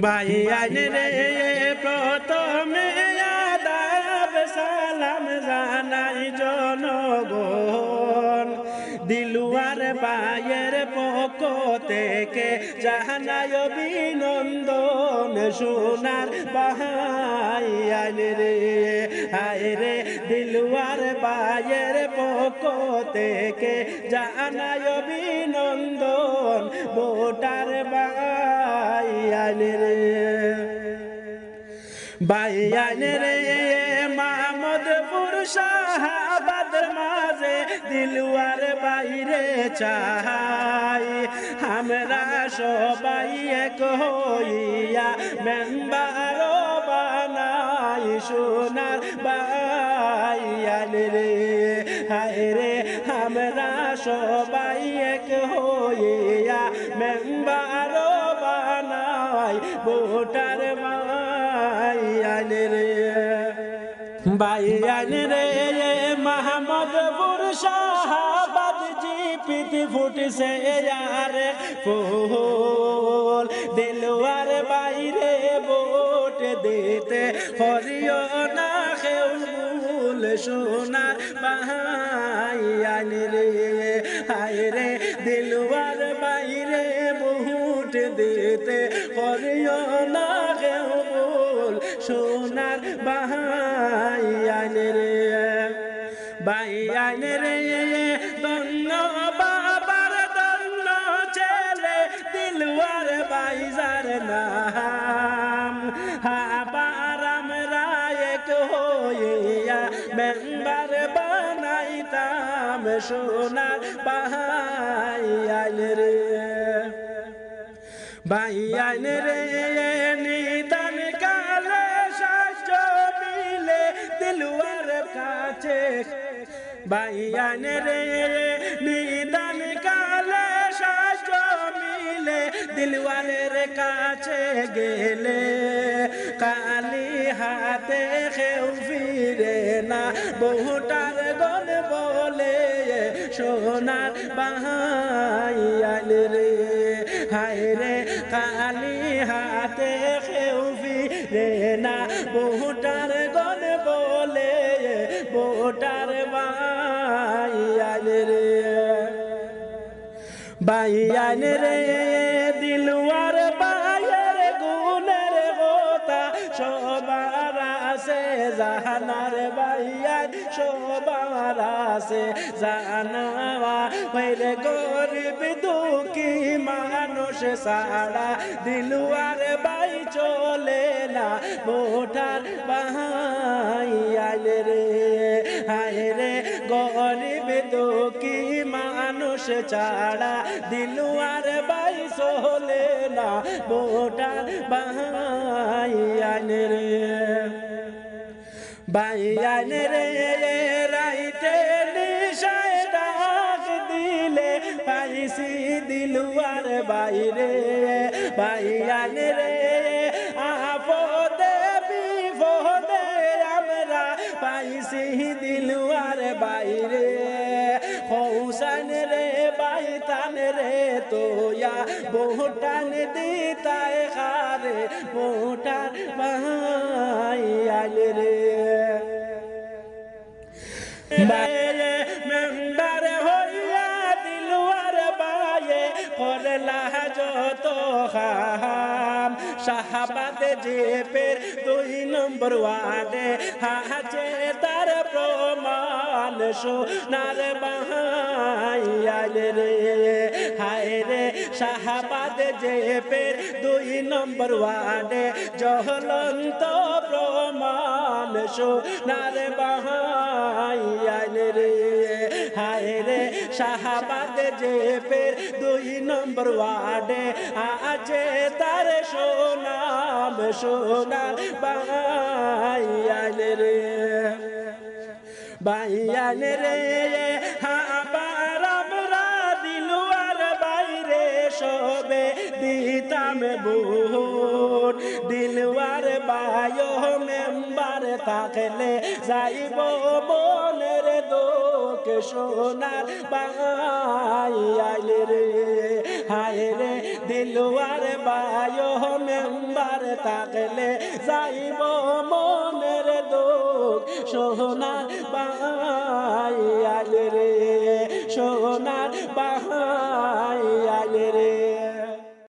ভাই আইনে রে প্রথমে আদাব সালাম জানাই জনগণ দিলুয়ার ভাইয়ের পক্ষ থেকে জানাই অভিনন্দন সোনার ভাই আইনে রে হায় রে দিলুয়ার ভাইয়ের পক্ষ থেকে জানাই অভিনন্দন ভোটার ভাই আইনে রে ভাই আইনে রে মাহমুদপুর শাহাবাদের মাঝে দিলুয়ার বাইরে চাই আমরা সবাই এক হইয়া মেম্বার বানাই সোনার ভাই আইনে রে হায় রে আমরা সবাই এক হইয়া মেম্বার বানাই ভোটার ভাই আইনে রে ভাই আইনে রে মাহমুদপুর শাহাবাদ জিপিতে ফুটছে আর ফুল দিলওয়ার বাইরে ভোট দিতে হরিও না খেউ ভুল সোনার ভাই আইনে রে হায় রে দিলওয়ার বাইরে ভোট দিতে হরিও না খেউ ভুল সোনার ভাই আইনে রে ভাই আইনে রে দন্ন বাবার দন্ন ছেলে দিলওয়ার বাইজার নাম আবার আমরা এক হইয়া মেম্বার বানাইতাম সোনার ভাই আইনে রে ভাই আইনে রে নিদান কালে শাস্ত্র মিলে দিলওয়ার কাছে ভাই আইনে রে নিদান কালে শাস্ত্র মিলে দিলওয়ারের কাছে গেলে কালি হাতে কেউ ফিরে না ভোটার গণ বলে সোনার ভাই আইনে রে হায় রে কালি হাতে কেউ ফিরে না ভোটার গণ বলে ভোটার ভাই আইনে রে ভাই আইনে রে দিলওয়ার ভাইয়ের গুণের কথা সবার আছে জানার ভাই সবার আছে জানাওয়া হইলে গরিব দুঃখী মানুষ সারা দিলওয়ার ভাই চলে না ভোটার ভাই আইনে রে হায় রে গরিব দুঃখী মানুষ ছাড়া দিলওয়ার ভাই চলে না ভোটার ভাই আইনে রে ভাই আইনে রে রাইতে নিশায় ডাক দিলে পাইছি দিলওয়ার বাইরে ভাই আইনে রে আপদে বিপদে আমরা পাইছি দিলওয়ার বাইরে হোসেন রে বাইতান রে তোয়া ভোটান দিতায় খারে ভোটার ভাই আইনে রে মেম্বার হইয়া দিলওয়ার বাইয়ে করলা যত খাম শাহাবাদ জেপের 2 নম্বর ওয়ার্ডে হাজে তার প্রমাণ সোনার ভাই আইনে রে হায় রে শাহাবাদ জেপের 2 নম্বর ওয়ার্ডে জ্বলন্ত প্রমাণ সোনার ভাই আইনে রে হায় রে শাহাবাদ জেপের 2 নম্বর ওয়ার্ডে আছে তার সোনাম সোনার ভাই আইনে রে ভাই আইনে রে আবার আমরা দিলওয়ার বাইরে সবে দিতাম ভোট দিলওয়ার বায়ো মেম্বার থাকলে যাইব মনের দুঃখ সোনার ভাই আইনে রে হায় রে দিলওয়ার বায়ো মেম্বার থাকলে যাইব মনের দুঃখ সোনার বাই আলে রে সোনার বাই